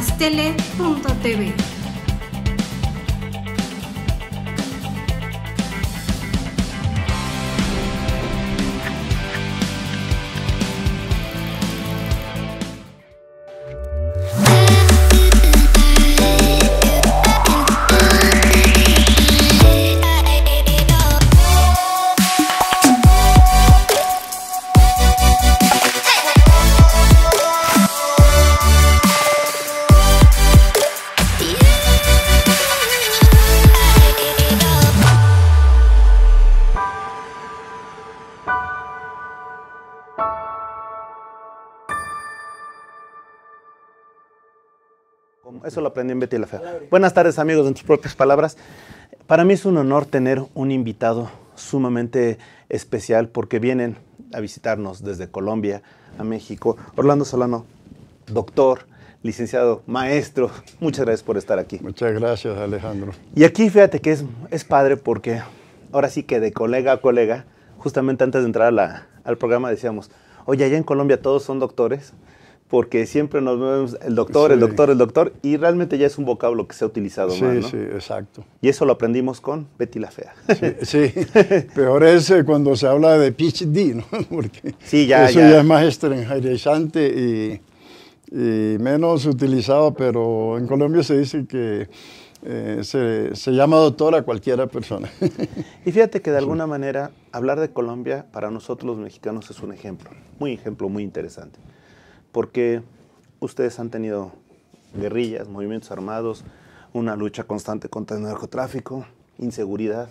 astele.tv. Eso lo aprendí en Betty la Fea. Buenas tardes, amigos, en tus propias palabras. Para mí es un honor tener un invitado sumamente especial porque vienen a visitarnos desde Colombia a México. Orlando Solano, doctor, licenciado, maestro, muchas gracias por estar aquí. Muchas gracias, Alejandro. Y aquí fíjate que es padre porque ahora sí que de colega a colega, justamente antes de entrar al programa decíamos, oye, allá en Colombia todos son doctores, porque siempre nos vemos el doctor, sí, el doctor, y realmente ya es un vocablo que se ha utilizado más, ¿no? Sí, exacto. Y eso lo aprendimí con Betty la Fea. Sí. Peor es cuando se habla de PhD, ¿no? Porque sí, ya es más extranjerizante y menos utilizado, pero en Colombia se dice que se llama doctor a cualquiera persona. Y fíjate que de alguna manera hablar de Colombia para nosotros los mexicanos es un ejemplo muy interesante. Porque ustedes han tenido guerrillas, movimientos armados, una lucha constante contra el narcotráfico, inseguridad,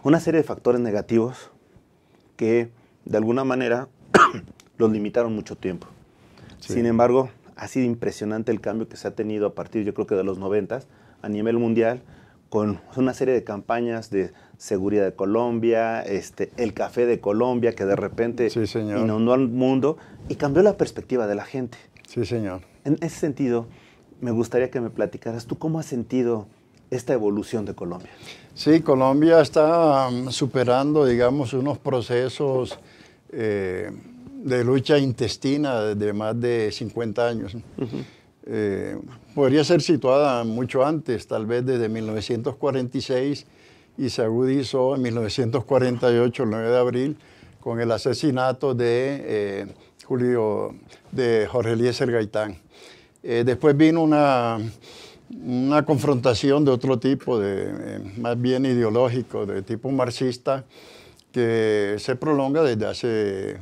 una serie de factores negativos que de alguna manera los limitaron mucho tiempo. Sí. Sin embargo, ha sido impresionante el cambio que se ha tenido a partir, yo creo que de los 90 a nivel mundial, con una serie de campañas de seguridad de Colombia, el café de Colombia, que de repente inundó al mundo y cambió la perspectiva de la gente. Sí, señor. En ese sentido, me gustaría que me platicaras, ¿tú cómo has sentido esta evolución de Colombia? Sí, Colombia está superando, digamos, unos procesos de lucha intestina de más de 50 años. Podría ser situada mucho antes, tal vez desde 1946, y se agudizó en 1948, el 9 de abril, con el asesinato de Jorge Eliezer Gaitán. Después vino una confrontación de otro tipo, más bien ideológico, de tipo marxista, que se prolonga desde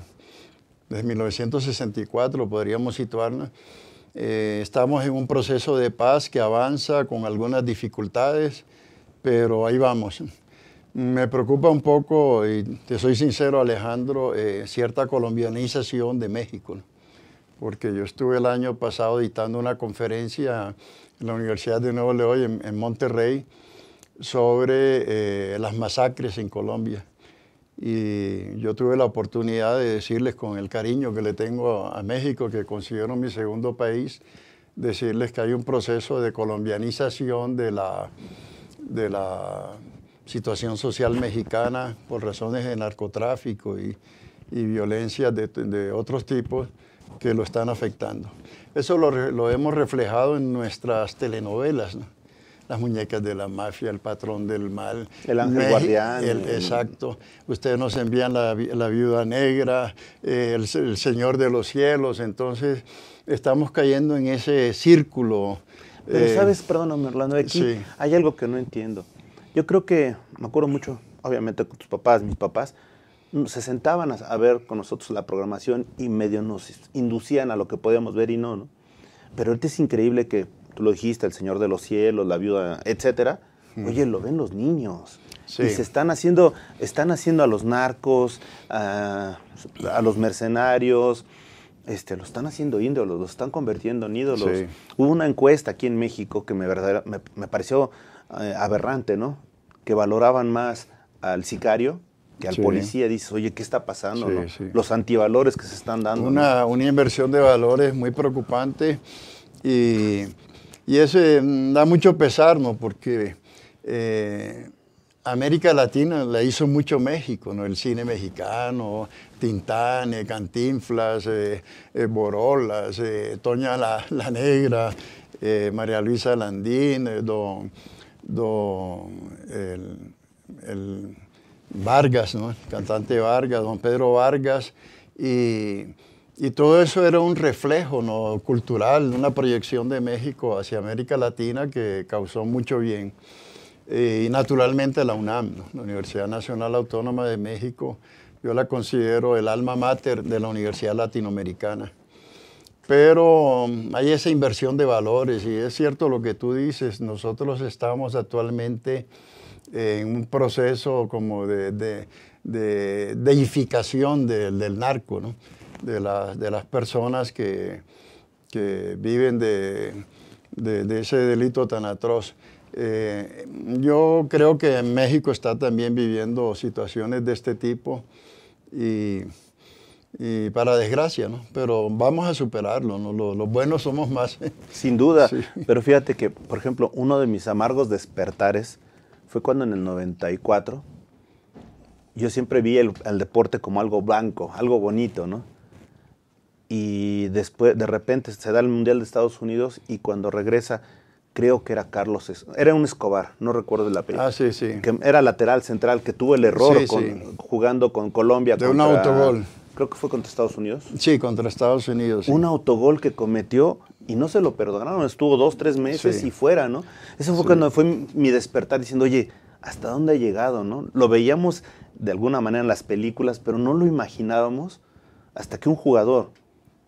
1964, podríamos situarnos. Estamos en un proceso de paz que avanza con algunas dificultades, pero ahí vamos. Me preocupa un poco, y te soy sincero, Alejandro, cierta colombianización de México, ¿no? Porque yo estuve el año pasado dictando una conferencia en la Universidad de Nuevo León, en Monterrey, sobre las masacres en Colombia. Y yo tuve la oportunidad de decirles, con el cariño que le tengo a México, que considero mi segundo país, decirles que hay un proceso de colombianización de la situación social mexicana por razones de narcotráfico y violencia de otros tipos que lo están afectando. Eso lo hemos reflejado en nuestras telenovelas, ¿no? Las muñecas de la mafia, el patrón del mal. El ángel guardián. Exacto. Ustedes nos envían la viuda negra, el señor de los cielos. Entonces, estamos cayendo en ese círculo. Pero sabes, perdóname, Orlando, aquí hay algo que no entiendo. Yo creo que, me acuerdo mucho, obviamente con tus papás, mis papás, se sentaban a ver con nosotros la programación y medio nos inducían a lo que podíamos ver y no. Pero ahorita es increíble que, tú lo dijiste, el Señor de los Cielos, la viuda, etcétera. Oye, lo ven los niños. Sí. Y se están haciendo a los narcos, a los mercenarios, lo están haciendo ídolos, los están convirtiendo en ídolos. Sí. Hubo una encuesta aquí en México que me pareció aberrante, ¿no? Que valoraban más al sicario que al policía. Dices, oye, ¿qué está pasando? ¿No? Los antivalores que se están dando. Una inversión de valores muy preocupante y eso da mucho pesar, ¿no? Porque América Latina la hizo mucho México, ¿no? El cine mexicano, Tintán, Cantinflas, Borolas, Toña la Negra, María Luisa Landín, el Vargas, ¿no? El cantante Vargas, don Pedro Vargas, y todo eso era un reflejo, ¿no? Cultural, una proyección de México hacia América Latina que causó mucho bien. Y naturalmente la UNAM, ¿no? La Universidad Nacional Autónoma de México, yo la considero el alma mater de la Universidad Latinoamericana. Pero hay esa inversión de valores y es cierto lo que tú dices, nosotros estamos actualmente en un proceso como de deificación del narco, ¿no? de las personas que viven de ese delito tan atroz. Yo creo que en México está también viviendo situaciones de este tipo y para desgracia, ¿no? Pero vamos a superarlo, ¿no? Los buenos somos más. Sin duda, sí. Pero fíjate que, por ejemplo, uno de mis amargos despertares fue cuando en el 94 yo siempre vi el deporte como algo blanco, algo bonito, ¿no? Y después, de repente, se da el Mundial de Estados Unidos y cuando regresa, creo que era era un Escobar, no recuerdo el apellido. Ah, sí, sí. Que era lateral central, que tuvo el error sí. jugando con Colombia. De un autogol. Creo que fue contra Estados Unidos. Sí, contra Estados Unidos. Sí. Un autogol que cometió y no se lo perdonaron. Estuvo 2-3 meses y fuera, ¿no? Eso fue cuando fue mi despertar diciendo, oye, ¿hasta dónde ha llegado, no? Lo veíamos de alguna manera en las películas, pero no lo imaginábamos hasta que un jugador,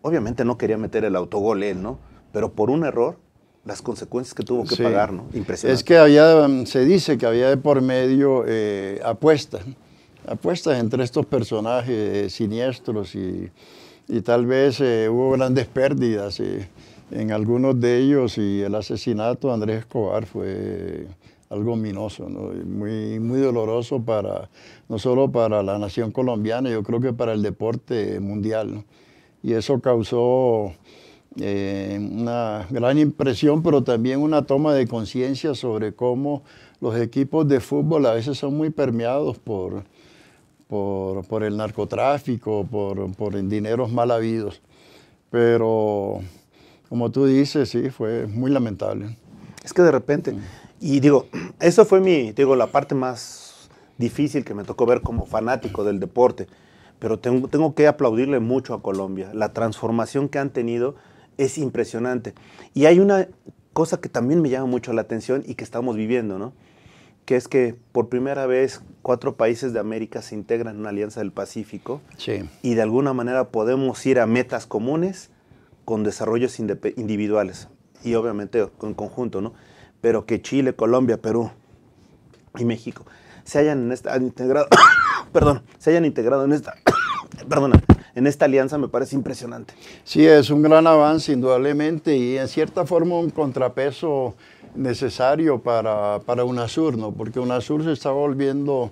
obviamente no quería meter el autogol él, ¿no? Pero por un error, las consecuencias que tuvo que pagar, ¿no? Impresionante. Es que se dice que había de por medio apuestas entre estos personajes siniestros y tal vez hubo grandes pérdidas en algunos de ellos y el asesinato de Andrés Escobar fue algo ominoso, ¿no? Muy, muy doloroso no solo para la nación colombiana, yo creo que para el deporte mundial, ¿no? Y eso causó una gran impresión, pero también una toma de conciencia sobre cómo los equipos de fútbol a veces son muy permeados por el narcotráfico, por dineros mal habidos. Pero, como tú dices, sí, fue muy lamentable. Es que de repente, y digo, eso fue la parte más difícil que me tocó ver como fanático del deporte, pero tengo que aplaudirle mucho a Colombia. La transformación que han tenido es impresionante. Y hay una cosa que también me llama mucho la atención y que estamos viviendo, ¿no? Que es que por primera vez 4 países de América se integran en una alianza del Pacífico y de alguna manera podemos ir a metas comunes con desarrollos individuales y obviamente en conjunto, ¿no? Pero que Chile, Colombia, Perú y México se hayan integrado, en esta alianza me parece impresionante. Sí, es un gran avance indudablemente y en cierta forma un contrapeso necesario para UNASUR, ¿no? Porque UNASUR se estaba volviendo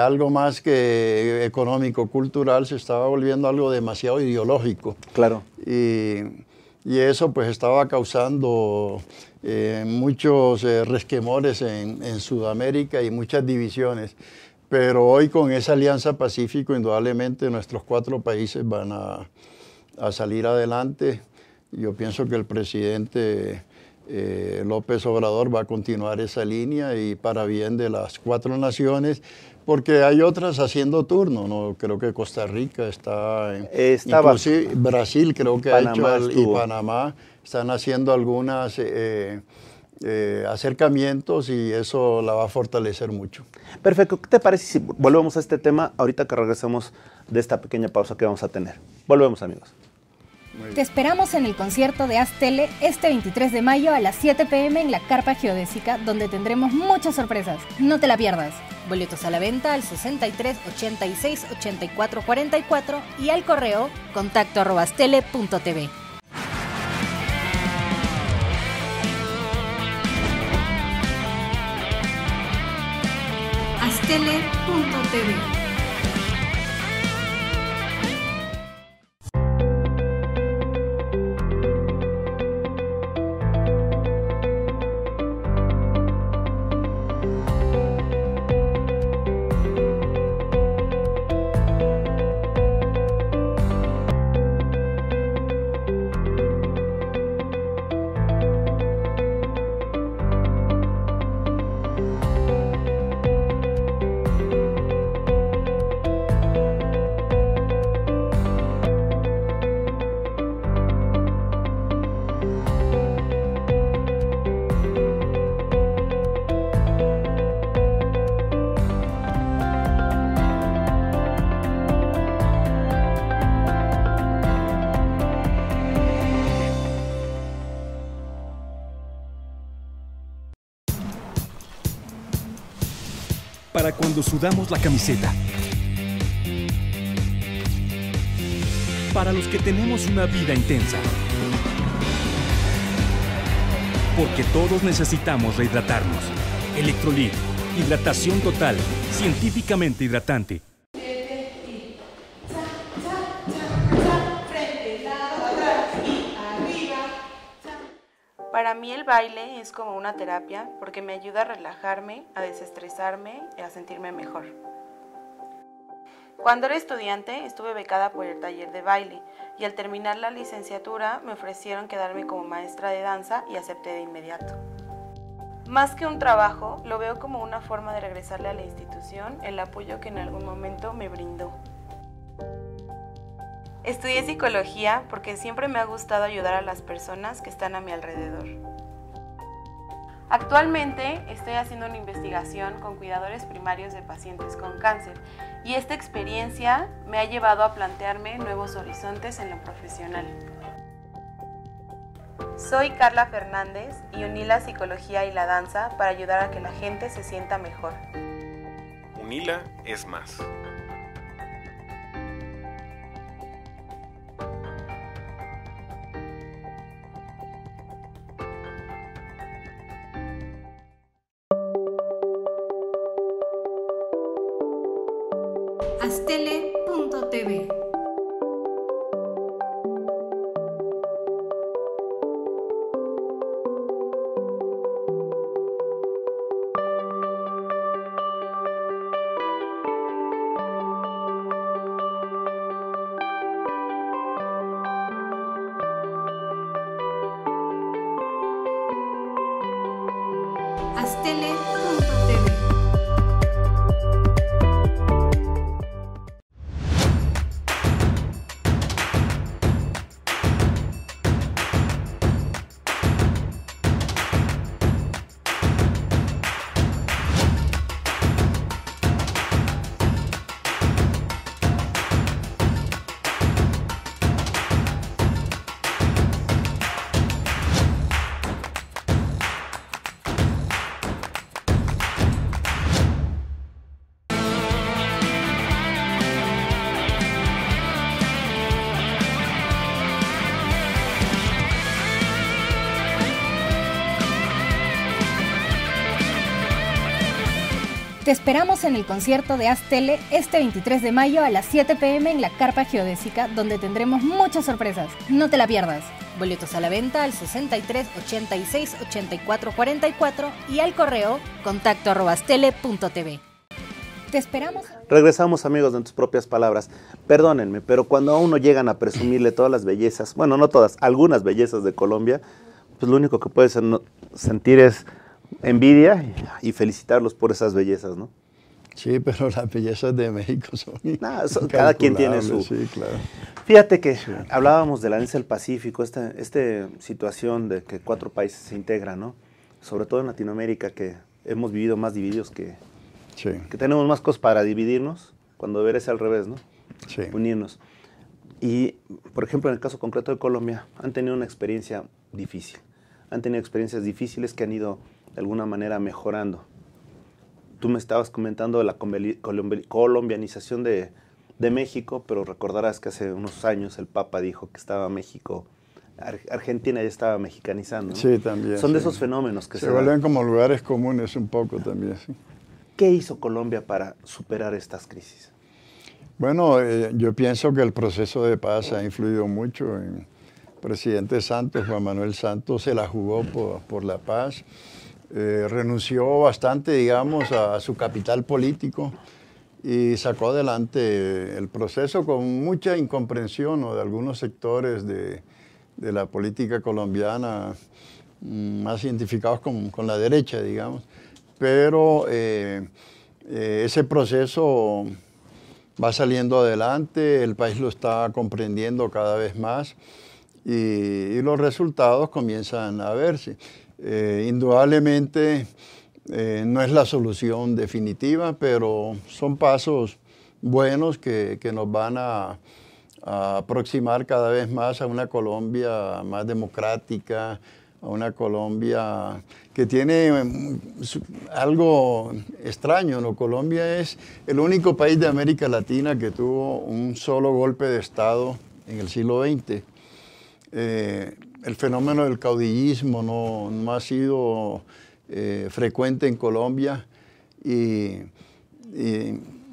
algo más que económico, cultural, se estaba volviendo algo demasiado ideológico. Claro. Y eso pues estaba causando muchos resquemores en Sudamérica y muchas divisiones. Pero hoy con esa alianza Pacífico, indudablemente nuestros 4 países van a salir adelante. Yo pienso que el presidente López Obrador va a continuar esa línea y para bien de las 4 naciones, porque hay otras haciendo turno, ¿no? Creo que Costa Rica inclusive Brasil creo que Panamá y Panamá están haciendo algunas acercamientos y eso la va a fortalecer mucho. Perfecto. ¿Qué te parece si volvemos a este tema ahorita que regresemos de esta pequeña pausa que vamos a tener? Volvemos, amigos. Te esperamos en el concierto de Aztele este 23 de mayo a las 7 p.m. en la Carpa Geodésica, donde tendremos muchas sorpresas. No te la pierdas. Boletos a la venta al 63 86 84 44 y al correo contacto@aztele.tv. Aztele.tv. para cuando sudamos la camiseta. Para los que tenemos una vida intensa. Porque todos necesitamos rehidratarnos. Electrolit, hidratación total, científicamente hidratante. Para mí el baile es como una terapia porque me ayuda a relajarme, a desestresarme y a sentirme mejor. Cuando era estudiante estuve becada por el taller de baile y al terminar la licenciatura me ofrecieron quedarme como maestra de danza y acepté de inmediato. Más que un trabajo, lo veo como una forma de regresarle a la institución el apoyo que en algún momento me brindó. Estudié psicología porque siempre me ha gustado ayudar a las personas que están a mi alrededor. Actualmente estoy haciendo una investigación con cuidadores primarios de pacientes con cáncer y esta experiencia me ha llevado a plantearme nuevos horizontes en lo profesional. Soy Carla Fernández y uní la psicología y la danza para ayudar a que la gente se sienta mejor. UNILA es más. Astele.tv. Astele.tv. Te esperamos en el concierto de Astele este 23 de mayo a las 7 p.m. en la Carpa Geodésica, donde tendremos muchas sorpresas. No te la pierdas. Boletos a la venta al 63 86 84 44 y al correo contacto@astele.tv. Te esperamos. Regresamos, amigos, en tus propias palabras. Perdónenme, pero cuando a uno llegan a presumirle todas las bellezas, bueno, no todas, algunas bellezas de Colombia, pues lo único que puedes sentir es envidia y felicitarlos por esas bellezas, ¿no? Sí, pero las bellezas de México son cada quien tiene su... Sí, claro. Fíjate que hablábamos de la Alianza del Pacífico, esta situación de que 4 países se integran, ¿no? Sobre todo en Latinoamérica, que hemos vivido más divididos que tenemos más cosas para dividirnos, cuando debería ser al revés, ¿no? Sí. Unirnos. Y, por ejemplo, en el caso concreto de Colombia, han tenido una experiencia difícil. Han tenido experiencias difíciles que han ido de alguna manera mejorando. Tú me estabas comentando de la colombianización de México, pero recordarás que hace unos años el Papa dijo que estaba México, Argentina ya estaba mexicanizando, ¿no? Sí, también. Son de esos fenómenos que se vuelven como lugares comunes un poco también, sí. ¿Qué hizo Colombia para superar estas crisis? Bueno, yo pienso que el proceso de paz ha influido mucho. El presidente Santos, Juan Manuel Santos, se la jugó por la paz. Renunció bastante, digamos, a su capital político y sacó adelante el proceso con mucha incomprensión, ¿no?, de algunos sectores de la política colombiana, más identificados con la derecha, digamos. Pero ese proceso va saliendo adelante, el país lo está comprendiendo cada vez más y los resultados comienzan a verse. Indudablemente no es la solución definitiva, pero son pasos buenos que nos van a aproximar cada vez más a una Colombia más democrática, a una Colombia que tiene algo extraño, ¿no? Colombia es el único país de América Latina que tuvo un solo golpe de Estado en el siglo XX. El fenómeno del caudillismo no ha sido frecuente en Colombia y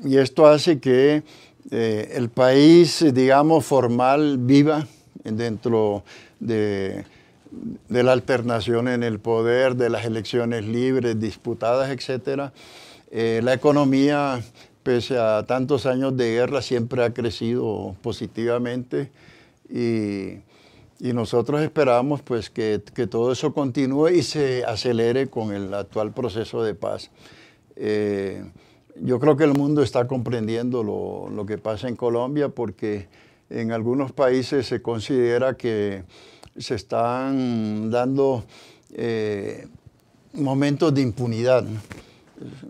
esto hace que el país, digamos, formal viva dentro de la alternación en el poder, de las elecciones libres, disputadas, etc. La economía, pese a tantos años de guerra, siempre ha crecido positivamente y nosotros esperamos pues, que todo eso continúe y se acelere con el actual proceso de paz. Yo creo que el mundo está comprendiendo lo que pasa en Colombia porque en algunos países se considera que se están dando momentos de impunidad, ¿no?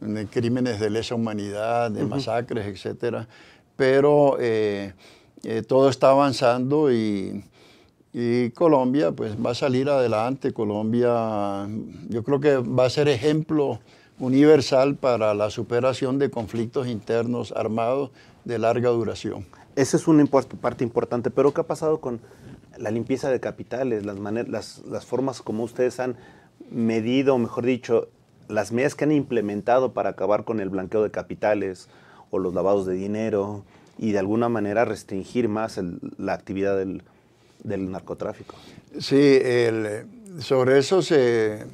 De crímenes de lesa humanidad, de masacres, etc. Pero todo está avanzando y Colombia pues, va a salir adelante. Colombia yo creo que va a ser ejemplo universal para la superación de conflictos internos armados de larga duración. Esa es una parte importante, pero ¿qué ha pasado con la limpieza de capitales, las formas como ustedes han medido, o mejor dicho, las medidas que han implementado para acabar con el blanqueo de capitales o los lavados de dinero y de alguna manera restringir más la actividad del narcotráfico? Sí, sobre eso se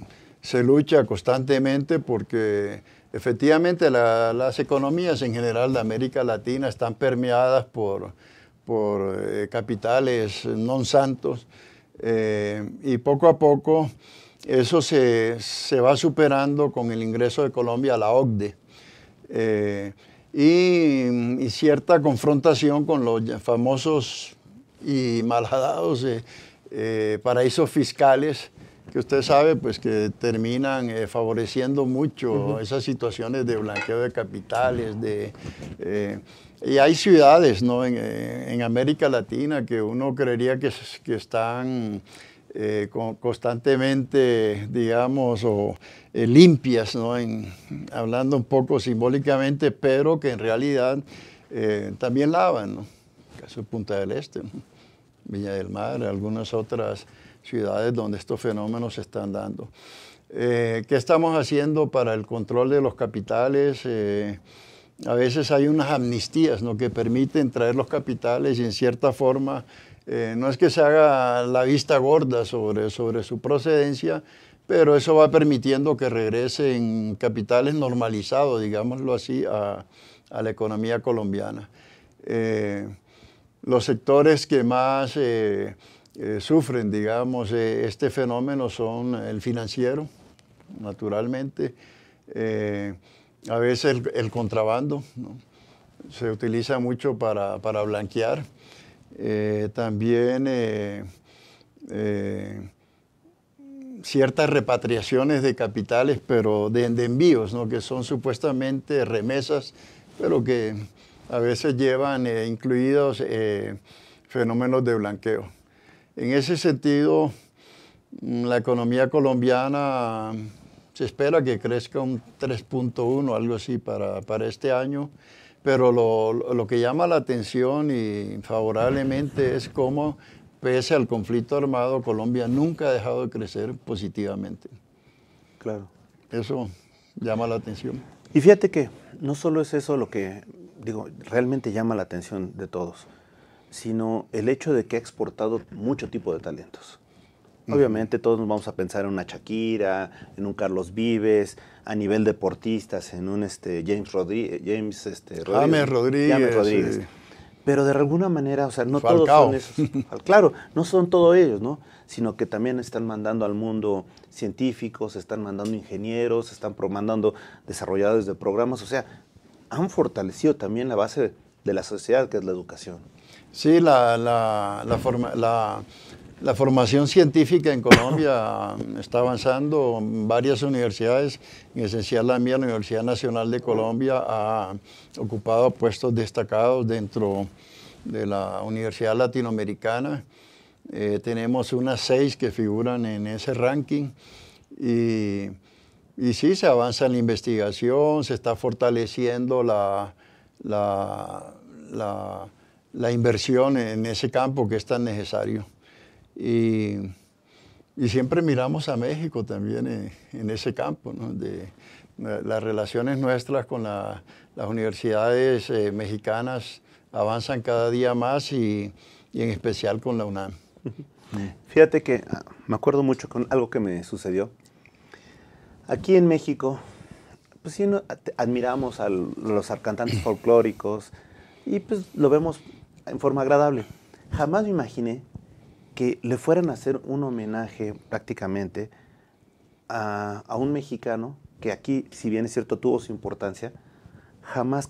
lucha constantemente porque efectivamente las economías en general de América Latina están permeadas por capitales non santos y poco a poco eso se va superando con el ingreso de Colombia a la OCDE y cierta confrontación con los famosos y malhadados paraísos fiscales que usted sabe pues que terminan favoreciendo mucho esas situaciones de blanqueo de capitales, y hay ciudades, ¿no? en América Latina que uno creería que están constantemente, digamos, limpias, ¿no? Hablando un poco simbólicamente, pero que en realidad también lavan, ¿no? El caso de Punta del Este, ¿no? Viña del Mar, algunas otras ciudades donde estos fenómenos se están dando. ¿Qué estamos haciendo para el control de los capitales? A veces hay unas amnistías, ¿no? Que permiten traer los capitales y en cierta forma no es que se haga la vista gorda sobre su procedencia, pero eso va permitiendo que regresen capitales normalizados, digámoslo así, a la economía colombiana. Los sectores que más sufren, digamos, este fenómeno son el financiero, naturalmente, a veces el contrabando, ¿no? Se utiliza mucho para blanquear, también ciertas repatriaciones de capitales, pero de envíos, ¿no? Que son supuestamente remesas, pero que a veces llevan incluidos fenómenos de blanqueo. En ese sentido, la economía colombiana se espera que crezca un 3.1, algo así, para este año, pero lo que llama la atención y favorablemente es cómo, pese al conflicto armado, Colombia nunca ha dejado de crecer positivamente. Claro. Eso llama la atención. Y fíjate que no solo es eso lo que, realmente llama la atención de todos, sino el hecho de que ha exportado mucho tipo de talentos. Obviamente todos nos vamos a pensar en una Shakira, en un Carlos Vives, a nivel deportistas, en un James Rodríguez. Sí. Pero de alguna manera, o sea, no Falcao. todos son esos. Claro, no son todos ellos, ¿no? Sino que también están mandando al mundo científicos, están mandando ingenieros, están mandando desarrolladores de programas, o sea, han fortalecido también la base de la sociedad, que es la educación. Sí, la formación científica en Colombia está avanzando. Varias universidades, en esencial la mía, la Universidad Nacional de Colombia, ha ocupado puestos destacados dentro de la Universidad Latinoamericana. Tenemos unas 6 que figuran en ese ranking y sí, se avanza en la investigación, se está fortaleciendo la inversión en ese campo que es tan necesario. Y siempre miramos a México también en ese campo, ¿no? Las relaciones nuestras con las universidades mexicanas avanzan cada día más y en especial con la UNAM. Fíjate que me acuerdo mucho con algo que me sucedió. Aquí en México, pues sí, admiramos a los cantantes folclóricos y pues lo vemos en forma agradable. Jamás me imaginé que le fueran a hacer un homenaje prácticamente a un mexicano que aquí, si bien es cierto, tuvo su importancia, jamás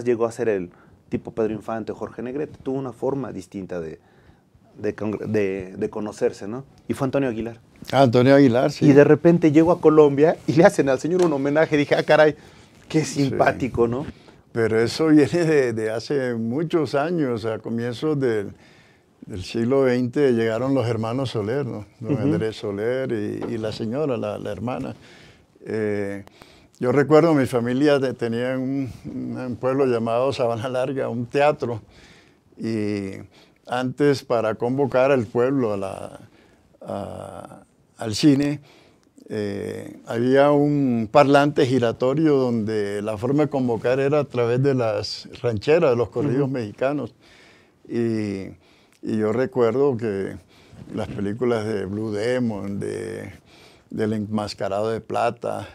llegó a ser el tipo Pedro Infante o Jorge Negrete. Tuvo una forma distinta de conocerse, ¿no? Y fue Antonio Aguilar. Antonio Aguilar, sí. Y de repente llego a Colombia y le hacen al señor un homenaje. Dije, caray, qué simpático, sí. ¿No? Pero eso viene de hace muchos años, a comienzos del siglo XX llegaron los hermanos Soler, ¿no? Don Andrés Soler y la señora, la hermana. Yo recuerdo, mi familia tenía en un pueblo llamado Sabana Larga, un teatro, y antes, para convocar al pueblo al cine, había un parlante giratorio donde la forma de convocar era a través de las rancheras, de los corridos mexicanos. Y yo recuerdo que las películas de Blue Demon, del Enmascarado de Plata,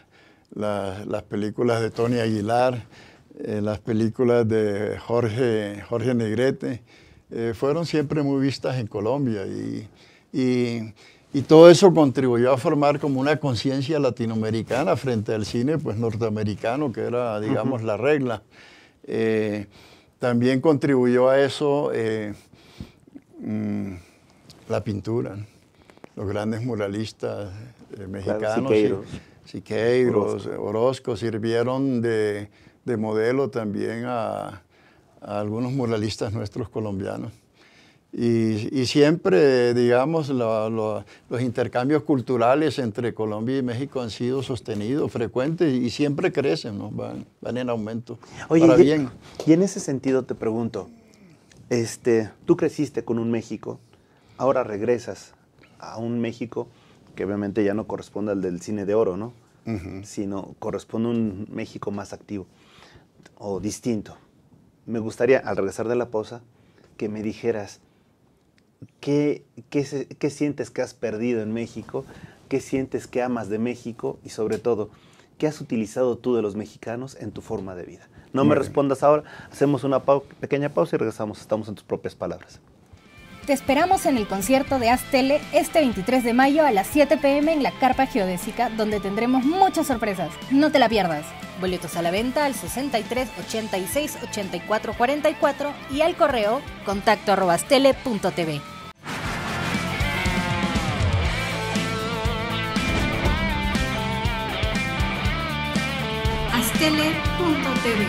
las películas de Tony Aguilar, las películas de Jorge Negrete, fueron siempre muy vistas en Colombia y todo eso contribuyó a formar como una conciencia latinoamericana frente al cine pues, norteamericano, que era, digamos, la regla. También contribuyó a eso la pintura, los grandes muralistas mexicanos. Claro, Siqueiros, Orozco sirvieron de modelo también a algunos muralistas nuestros colombianos. Y siempre, digamos, los intercambios culturales entre Colombia y México han sido sostenidos, frecuentes y siempre crecen, ¿no? Van en aumento. Oye, para bien. Y en ese sentido te pregunto, tú creciste con un México, ahora regresas a un México que obviamente ya no corresponde al del cine de oro, ¿no? Sino corresponde a un México más activo o distinto. Me gustaría, al regresar de la pausa, que me dijeras qué sientes que has perdido en México, qué sientes que amas de México y sobre todo, qué has utilizado tú de los mexicanos en tu forma de vida. No me respondas ahora, hacemos una pequeña pausa y regresamos, estamos en tus propias palabras. Te esperamos en el concierto de Aztele este 23 de mayo a las 7 p.m. en la Carpa Geodésica, donde tendremos muchas sorpresas. No te la pierdas. Boletos a la venta al 63 86 84 44 y al correo contacto@aztele.tv. Aztele.tv.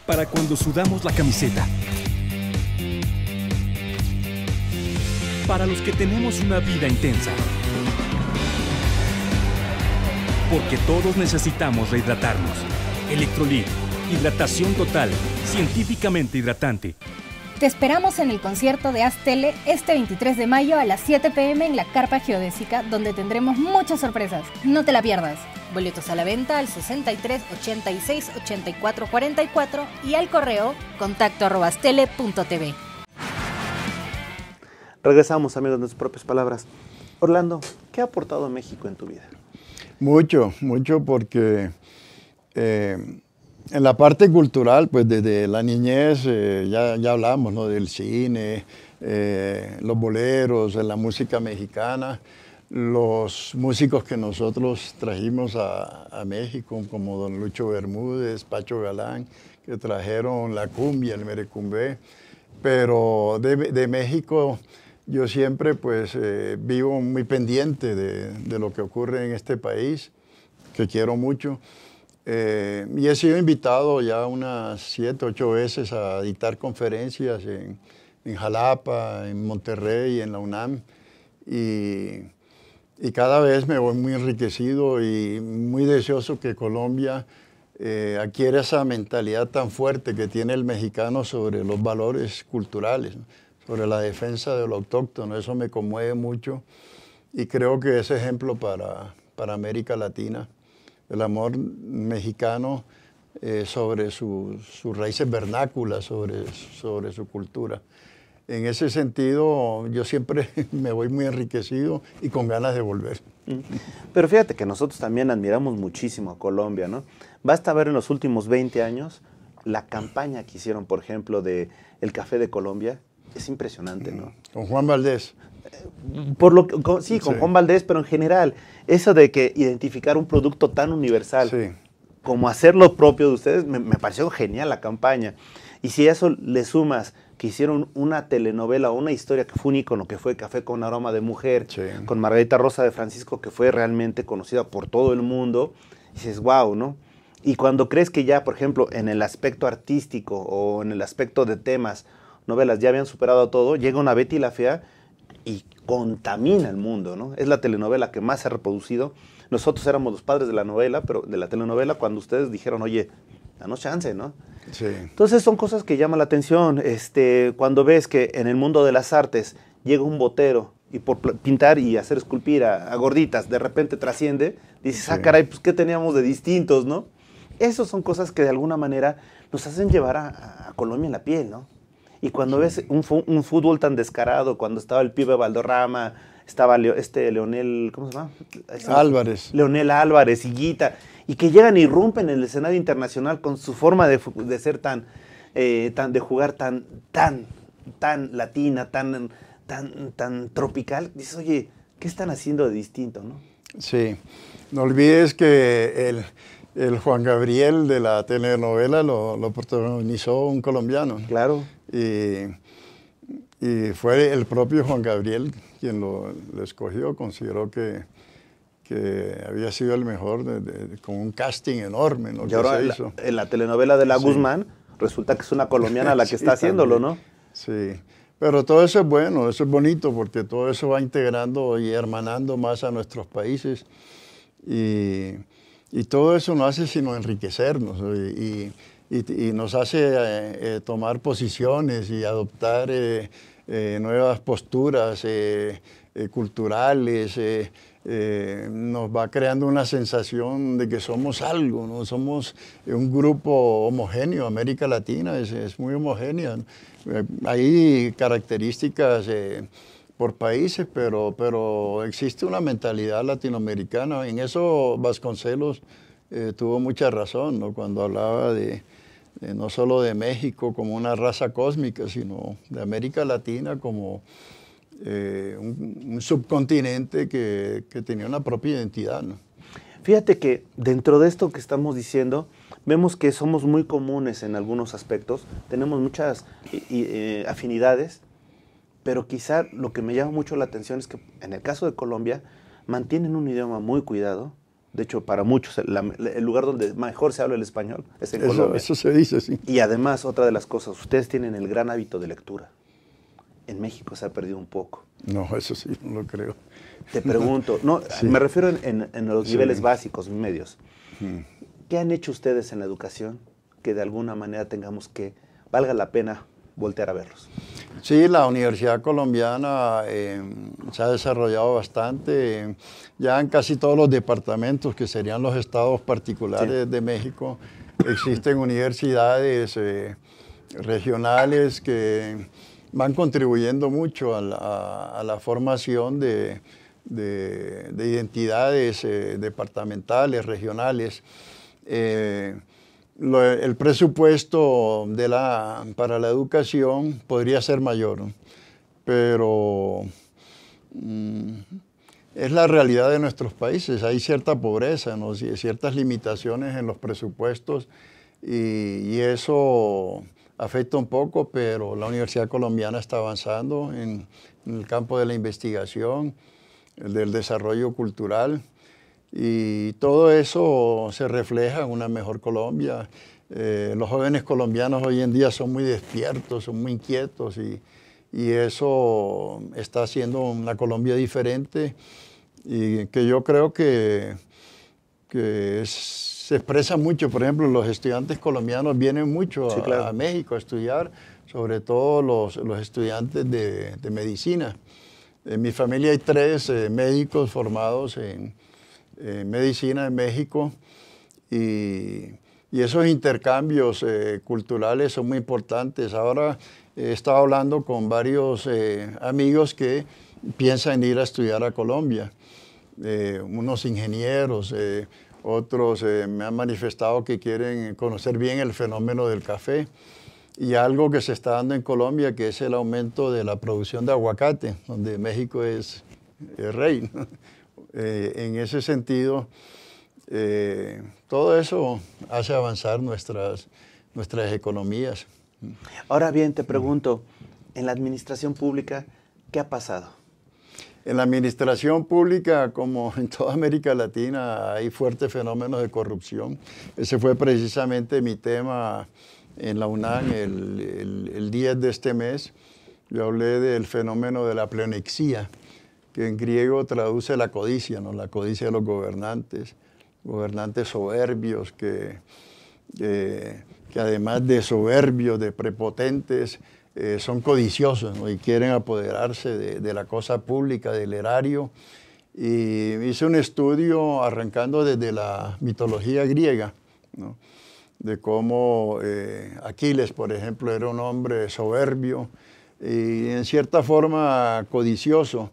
Para cuando sudamos la camiseta. Para los que tenemos una vida intensa. Porque todos necesitamos rehidratarnos. Electrolit, hidratación total, científicamente hidratante. Te esperamos en el concierto de Haz Tele este 23 de mayo a las 7 p.m. en la Carpa Geodésica, donde tendremos muchas sorpresas. No te la pierdas. Boletos a la venta al 63 86 84 44 y al correo contacto@aztele.tv. Regresamos, amigos, de sus propias palabras. Orlando, ¿qué ha aportado México en tu vida? Mucho, mucho, porque en la parte cultural, pues desde la niñez ya hablamos, ¿no? Del cine, los boleros, la música mexicana, los músicos que nosotros trajimos a México, como don Lucho Bermúdez, Pacho Galán, que trajeron la cumbia, el merecumbé. Pero de México yo siempre pues vivo muy pendiente de lo que ocurre en este país, que quiero mucho. Y he sido invitado ya unas 7, 8 veces a dictar conferencias en Jalapa, en Monterrey, en la UNAM. Y cada vez me voy muy enriquecido y muy deseoso que Colombia adquiera esa mentalidad tan fuerte que tiene el mexicano sobre los valores culturales, ¿no? Sobre la defensa de lo autóctono. Eso me conmueve mucho y creo que es ejemplo para América Latina. El amor mexicano sobre sus raíces vernáculas, sobre su cultura. En ese sentido, yo siempre me voy muy enriquecido y con ganas de volver. Pero fíjate que nosotros también admiramos muchísimo a Colombia, ¿no? Basta ver en los últimos 20 años la campaña que hicieron, por ejemplo, de el café de Colombia. Es impresionante, ¿no? Con Juan Valdés. Sí, con Juan Valdés, pero en general, eso de que identificar un producto tan universal, sí, como hacer lo propio de ustedes, me pareció genial la campaña. Y si a eso le sumas que hicieron una telenovela o una historia que fue un ícono, que fue Café con aroma de mujer, sí, con Margarita Rosa de Francisco, que fue realmente conocida por todo el mundo, dices, wow, ¿no? Y cuando crees que ya, por ejemplo, en el aspecto artístico o en el aspecto de temas, novelas, ya habían superado todo, llega una Betty la Fea y contamina el mundo, ¿no? Es la telenovela que más se ha reproducido. Nosotros éramos los padres de la novela, pero de la telenovela, cuando ustedes dijeron, oye, danos chance, ¿no? Sí. Entonces son cosas que llaman la atención. Cuando ves que en el mundo de las artes llega un botero y por pintar y hacer esculpir a gorditas, de repente trasciende, dices, sí, ah, caray, pues ¿qué teníamos de distintos, no? Esas son cosas que de alguna manera nos hacen llevar a Colombia en la piel, ¿no? Y cuando ves un fútbol tan descarado, cuando estaba el pibe Valderrama, estaba Leonel, ¿cómo se llama? Álvarez. Leonel Álvarez, Higuita, y que llegan y irrumpen en el escenario internacional con su forma de ser de jugar tan latina, tan tropical. Dices, oye, ¿qué están haciendo de distinto, no? Sí, no olvides que el Juan Gabriel de la telenovela lo protagonizó un colombiano. Claro. Y fue el propio Juan Gabriel quien lo escogió, consideró que había sido el mejor, con un casting enorme, ¿no? Y ahora en la telenovela de La Guzmán, resulta que es una colombiana la que está haciéndolo, ¿no? Sí, pero todo eso es bueno, eso es bonito, porque todo eso va integrando y hermanando más a nuestros países. Y todo eso no hace sino enriquecernos y nos hace tomar posiciones y adoptar nuevas posturas culturales. Nos va creando una sensación de que somos algo, ¿no? Somos un grupo homogéneo. América Latina es muy homogénea. Hay características por países, pero existe una mentalidad latinoamericana. En eso Vasconcelos tuvo mucha razón, ¿no? Cuando hablaba no solo de México como una raza cósmica, sino de América Latina como un subcontinente que tenía una propia identidad, ¿no? Fíjate que dentro de esto que estamos diciendo, vemos que somos muy comunes en algunos aspectos, tenemos muchas afinidades, pero quizá lo que me llama mucho la atención es que en el caso de Colombia mantienen un idioma muy cuidado. De hecho, para muchos, el lugar donde mejor se habla el español es en Colombia. Eso se dice, sí. Y además, otra de las cosas, ustedes tienen el gran hábito de lectura. En México se ha perdido un poco. No, eso sí, no lo creo. Te pregunto, no, sí, me refiero en los niveles básicos, medios. ¿Qué han hecho ustedes en la educación que de alguna manera tengamos que valga la pena voltear a verlos. Sí, la Universidad Colombiana se ha desarrollado bastante. Ya en casi todos los departamentos, que serían los estados particulares de México, existen universidades regionales que van contribuyendo mucho a la formación de identidades departamentales, regionales. El presupuesto para la educación podría ser mayor, pero es la realidad de nuestros países. Hay cierta pobreza, ¿no? Ciertas limitaciones en los presupuestos y eso afecta un poco, pero la Universidad Colombiana está avanzando en el campo de la investigación, del desarrollo cultural. Y todo eso se refleja en una mejor Colombia. Los jóvenes colombianos hoy en día son muy despiertos, son muy inquietos y eso está haciendo una Colombia diferente y que yo creo que se expresa mucho. Por ejemplo, los estudiantes colombianos vienen mucho a México a estudiar, sobre todo los estudiantes de medicina. En mi familia hay 3 médicos formados en medicina en México y esos intercambios culturales son muy importantes. Ahora he estado hablando con varios amigos que piensan ir a estudiar a Colombia, unos ingenieros, otros me han manifestado que quieren conocer bien el fenómeno del café y algo que se está dando en Colombia, que es el aumento de la producción de aguacate, donde México es el rey, ¿no? En ese sentido, todo eso hace avanzar nuestras economías. Ahora bien, te pregunto, en la administración pública, ¿qué ha pasado? En la administración pública, como en toda América Latina, hay fuertes fenómenos de corrupción. Ese fue precisamente mi tema en la UNAM el 10 de este mes. Yo hablé del fenómeno de la pleonexia, que en griego traduce la codicia, ¿no? La codicia de los gobernantes soberbios que además de soberbios, de prepotentes, son codiciosos, ¿no? Y quieren apoderarse de la cosa pública, del erario. Y hice un estudio arrancando desde la mitología griega, ¿no? De cómo Aquiles, por ejemplo, era un hombre soberbio y en cierta forma codicioso.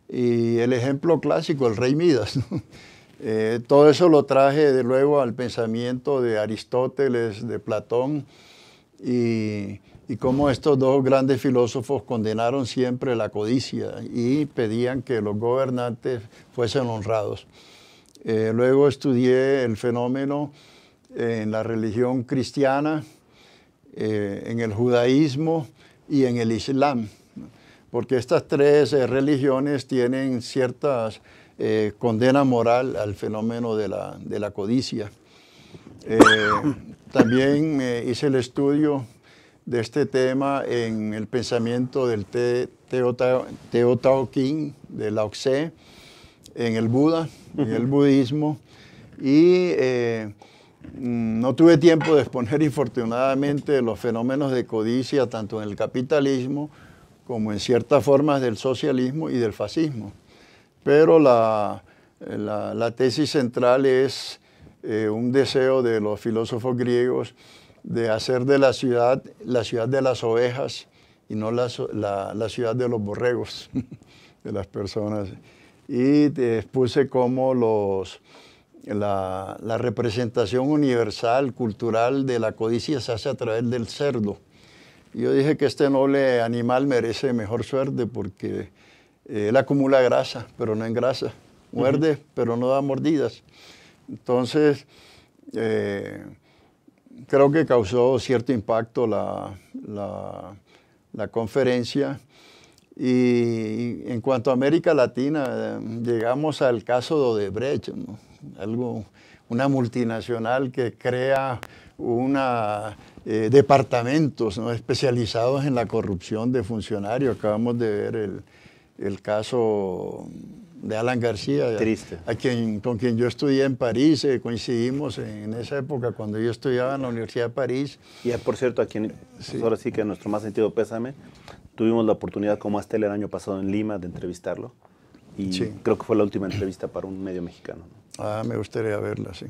Y el ejemplo clásico, el rey Midas, ¿no? Todo eso lo traje de luego al pensamiento de Aristóteles, de Platón, y cómo estos 2 grandes filósofos condenaron siempre la codicia y pedían que los gobernantes fuesen honrados. Luego estudié el fenómeno en la religión cristiana, en el judaísmo y en el islam, porque estas 3 religiones tienen ciertas condena moral al fenómeno de la codicia. También hice el estudio de este tema en el pensamiento del Tao Te Ching, de Lao Tse, en el Buda, en el budismo, y no tuve tiempo de exponer infortunadamente los fenómenos de codicia tanto en el capitalismo como en ciertas formas del socialismo y del fascismo. Pero la tesis central es un deseo de los filósofos griegos de hacer de la ciudad de las ovejas y no la ciudad de los borregos, de las personas. Y expuse cómo la representación universal, cultural de la codicia se hace a través del cerdo. Yo dije que este noble animal merece mejor suerte porque él acumula grasa, pero no engrasa. Muerde, pero no da mordidas. Entonces, creo que causó cierto impacto la conferencia. Y en cuanto a América Latina, llegamos al caso de Odebrecht, ¿no? Una multinacional que crea departamentos, ¿no? especializados en la corrupción de funcionarios. Acabamos de ver el caso de Alan García. Triste. Con quien yo estudié en París, coincidimos en esa época cuando yo estudiaba en la Universidad de París. Y por cierto, a quien ahora sí que nuestro más sentido pésame, tuvimos la oportunidad como Astele el año pasado en Lima de entrevistarlo. Y creo que fue la última entrevista para un medio mexicano, ¿no? Me gustaría verla, sí.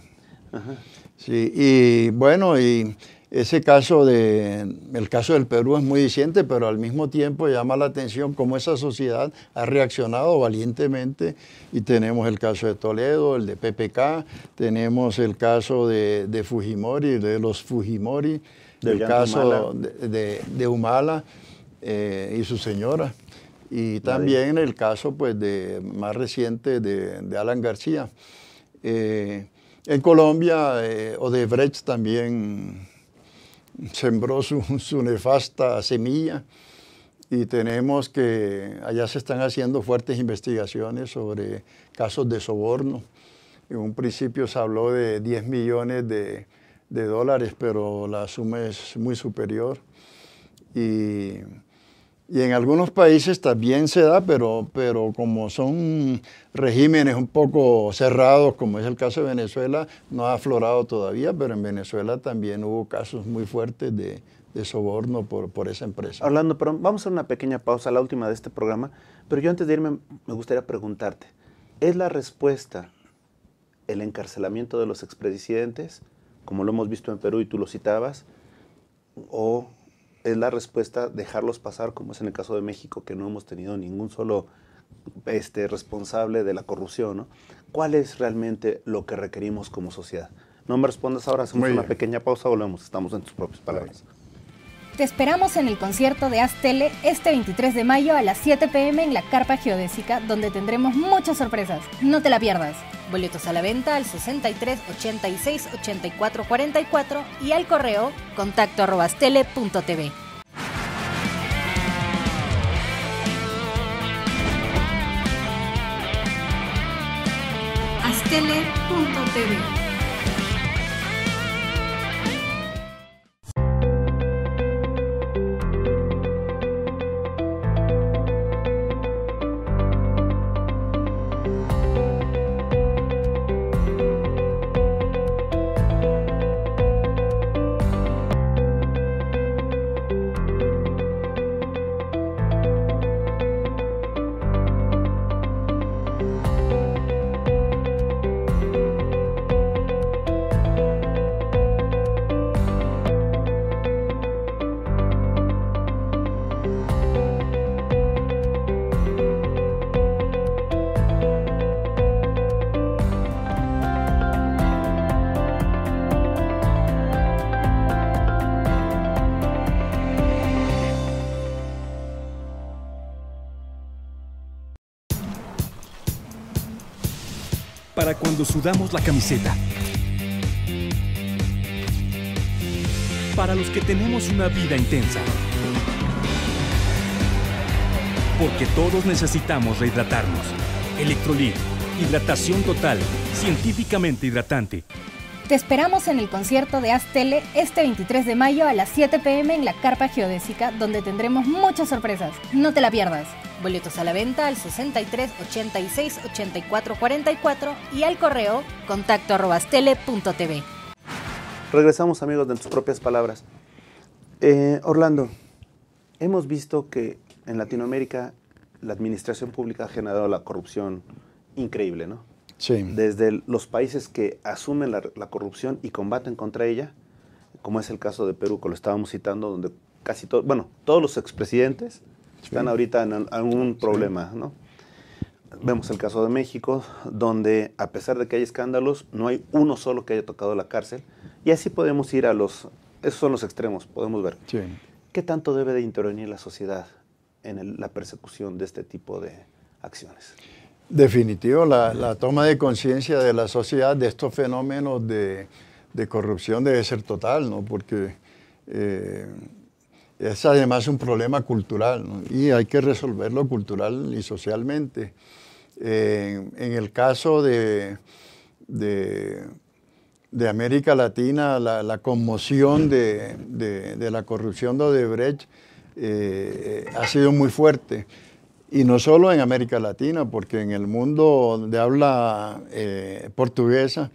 Ajá. Sí, y bueno, y ese caso el caso del Perú es muy diciente, pero al mismo tiempo llama la atención cómo esa sociedad ha reaccionado valientemente. Y tenemos el caso de Toledo, el de PPK, tenemos el caso de Fujimori, de los Fujimori, el caso de Humala y su señora. Y también el caso pues, más reciente de Alan García. En Colombia, Odebrecht también sembró su nefasta semilla y tenemos que allá se están haciendo fuertes investigaciones sobre casos de soborno. En un principio se habló de 10 millones de dólares, pero la suma es muy superior. Y en algunos países también se da, pero como son regímenes un poco cerrados, como es el caso de Venezuela, no ha aflorado todavía, pero en Venezuela también hubo casos muy fuertes de soborno por esa empresa. Orlando, pero vamos a hacer una pequeña pausa, la última de este programa, pero yo antes de irme me gustaría preguntarte, ¿es la respuesta el encarcelamiento de los expresidentes, como lo hemos visto en Perú y tú lo citabas, o es la respuesta dejarlos pasar, como es en el caso de México, que no hemos tenido ningún solo responsable de la corrupción, ¿no? ¿Cuál es realmente lo que requerimos como sociedad? No me respondas ahora, hacemos una pequeña pausa, volvemos, estamos en tus propias palabras. Te esperamos en el concierto de Astele este 23 de mayo a las 7 p.m. en la Carpa Geodésica, donde tendremos muchas sorpresas. No te la pierdas. Boletos a la venta al 63 86 84 44 y al correo contacto@astele.tv. Astele.tv. Para cuando sudamos la camiseta. Para los que tenemos una vida intensa. Porque todos necesitamos rehidratarnos. Electrolit, hidratación total, científicamente hidratante. Te esperamos en el concierto de Astele este 23 de mayo a las 7 p.m. en la Carpa Geodésica, donde tendremos muchas sorpresas. No te la pierdas. Boletos a la venta al 63 86 84 44 y al correo contacto@astele.tv. Regresamos, amigos, de tus propias palabras. Orlando, hemos visto que en Latinoamérica la administración pública ha generado la corrupción increíble, ¿no? Sí. Desde los países que asumen la corrupción y combaten contra ella, como es el caso de Perú, que lo estábamos citando, donde casi todos los expresidentes están ahorita en algún problema, ¿no? Vemos el caso de México, donde a pesar de que hay escándalos, no hay uno solo que haya tocado la cárcel. Y así podemos ir esos son los extremos, podemos ver. Sí. ¿Qué tanto debe de intervenir la sociedad en la persecución de este tipo de acciones? Definitivo, la toma de conciencia de la sociedad de estos fenómenos de corrupción debe ser total, ¿no? Porque es además un problema cultural, ¿no? Y hay que resolverlo cultural y socialmente. En el caso de América Latina, la conmoción de la corrupción de Odebrecht ha sido muy fuerte. Y no solo en América Latina, porque en el mundo de habla portuguesa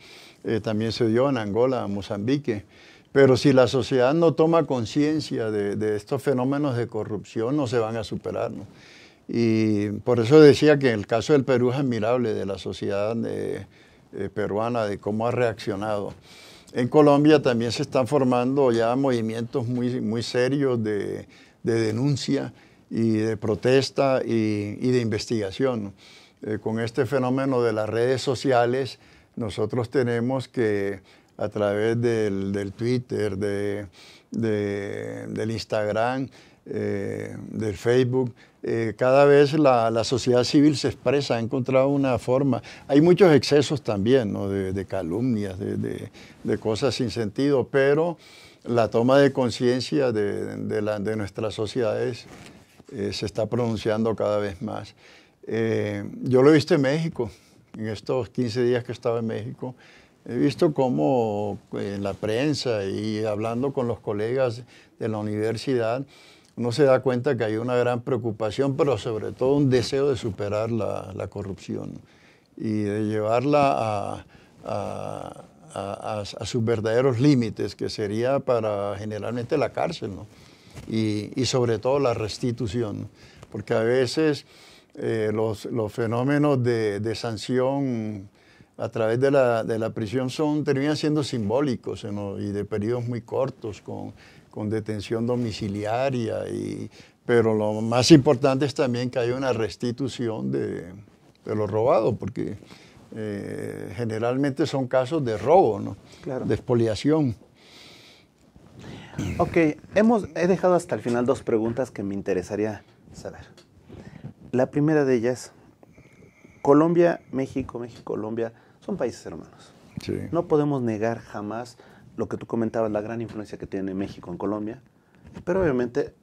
también se dio en Angola, Mozambique. Pero si la sociedad no toma conciencia de estos fenómenos de corrupción, no se van a superar, ¿no? Y por eso decía que el caso del Perú es admirable, de la sociedad peruana, de cómo ha reaccionado. En Colombia también se están formando ya movimientos muy serios de denuncia y de protesta y de investigación, ¿no? Con este fenómeno de las redes sociales, nosotros tenemos que, a través del Twitter, del Instagram, del Facebook, cada vez la sociedad civil se expresa, ha encontrado una forma. Hay muchos excesos también, ¿no? de calumnias, de cosas sin sentido, pero la toma de conciencia de nuestras sociedades se está pronunciando cada vez más. Yo lo he visto en México, en estos 15 días que estaba en México. He visto cómo en la prensa y hablando con los colegas de la universidad, uno se da cuenta que hay una gran preocupación, pero sobre todo un deseo de superar la corrupción y de llevarla a sus verdaderos límites, que sería para generalmente la cárcel, ¿no? Y sobre todo la restitución, porque a veces los fenómenos de sanción a través de la prisión terminan siendo simbólicos, ¿no? Y de periodos muy cortos, con detención domiciliaria, pero lo más importante es también que haya una restitución de lo robado, porque generalmente son casos de robo, ¿no? Claro. De expoliación. Ok, he dejado hasta el final 2 preguntas que me interesaría saber. La primera de ellas, Colombia, México, Colombia, son países hermanos. Sí. No podemos negar jamás lo que tú comentabas, la gran influencia que tiene México en Colombia, pero obviamente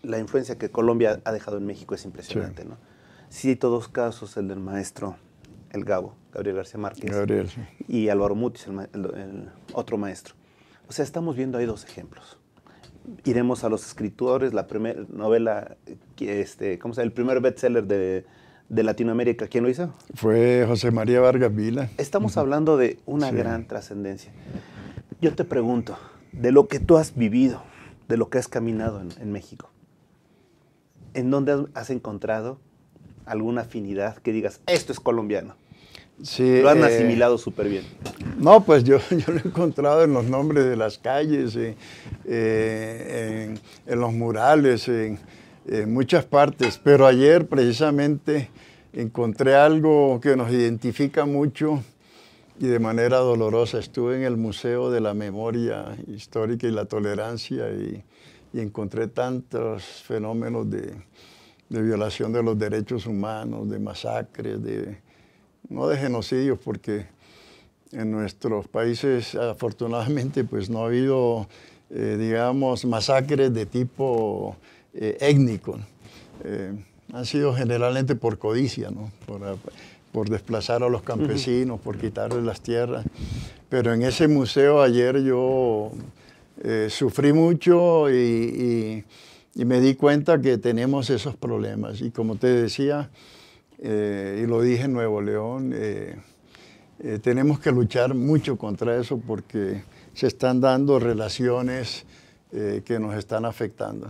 la influencia que Colombia ha dejado en México es impresionante, sí, ¿no? Sí, todos casos, el del maestro, el Gabriel García Márquez, Gabriel, sí, y Álvaro Mutis, el otro maestro. O sea, estamos viendo ahí 2 ejemplos. Iremos a los escritores, la primera novela, el primer bestseller de Latinoamérica, ¿quién lo hizo? Fue José María Vargas Vila. Estamos hablando de una gran trascendencia. Yo te pregunto, de lo que tú has vivido, de lo que has caminado en México, ¿en dónde has encontrado alguna afinidad que digas, esto es colombiano? Sí, lo han asimilado súper bien. No, pues yo lo he encontrado en los nombres de las calles, en los murales, en muchas partes. Pero ayer precisamente encontré algo que nos identifica mucho y de manera dolorosa. Estuve en el Museo de la Memoria Histórica y la Tolerancia y encontré tantos fenómenos de violación de los derechos humanos, de masacres, no de genocidios, porque en nuestros países afortunadamente pues no ha habido, digamos, masacres de tipo étnico. Han sido generalmente por codicia, ¿no? Por desplazar a los campesinos, por quitarles las tierras. Pero en ese museo ayer yo sufrí mucho y me di cuenta que tenemos esos problemas. Y como te decía, y lo dije en Nuevo León, tenemos que luchar mucho contra eso porque se están dando relaciones que nos están afectando.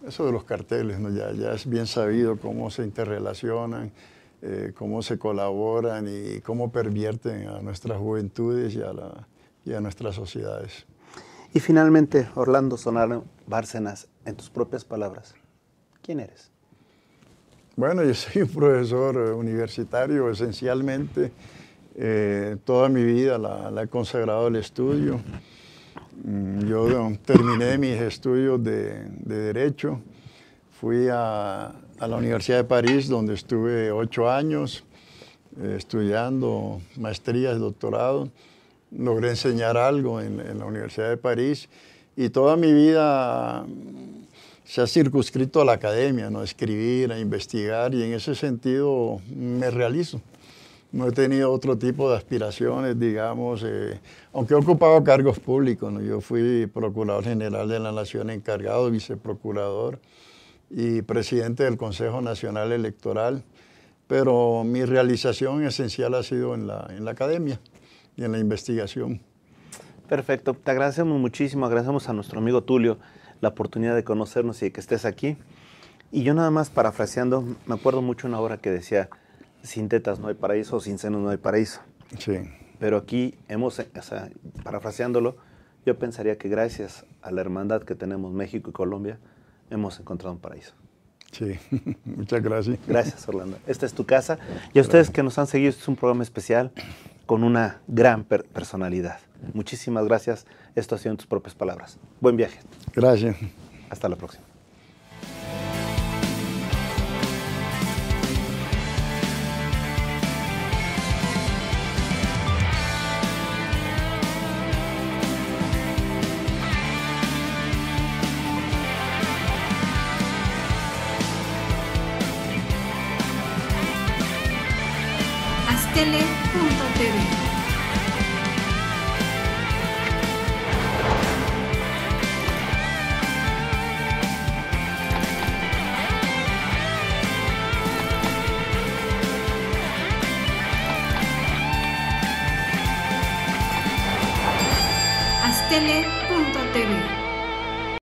Eso de los carteles, ¿no? Ya es bien sabido cómo se interrelacionan, cómo se colaboran y cómo pervierten a nuestras juventudes y a nuestras sociedades. Y finalmente, Orlando Solano Bárcenas, en tus propias palabras, ¿quién eres? Bueno, yo soy un profesor universitario, esencialmente. Toda mi vida la he consagrado al estudio. Yo terminé mis estudios de Derecho. Fui a la Universidad de París, donde estuve 8 años estudiando maestrías y doctorado. Logré enseñar algo en la Universidad de París y toda mi vida se ha circunscrito a la academia, ¿no? A escribir, a investigar, y en ese sentido me realizo. No he tenido otro tipo de aspiraciones, digamos, aunque he ocupado cargos públicos, ¿no? Yo fui procurador general de la Nación encargado, viceprocurador, y presidente del Consejo Nacional Electoral, pero mi realización esencial ha sido en la academia y en la investigación. Perfecto, te agradecemos muchísimo, agradecemos a nuestro amigo Tulio la oportunidad de conocernos y de que estés aquí. Y yo nada más parafraseando, me acuerdo mucho una obra que decía, sin tetas no hay paraíso, sin senos no hay paraíso. Sí. Pero aquí parafraseándolo, yo pensaría que gracias a la hermandad que tenemos México y Colombia, hemos encontrado un paraíso. Sí, muchas gracias. Gracias, Orlando. Esta es tu casa. Y a ustedes que nos han seguido, este es un programa especial con una gran personalidad. Muchísimas gracias. Esto ha sido en tus propias palabras. Buen viaje. Gracias. Hasta la próxima. Tele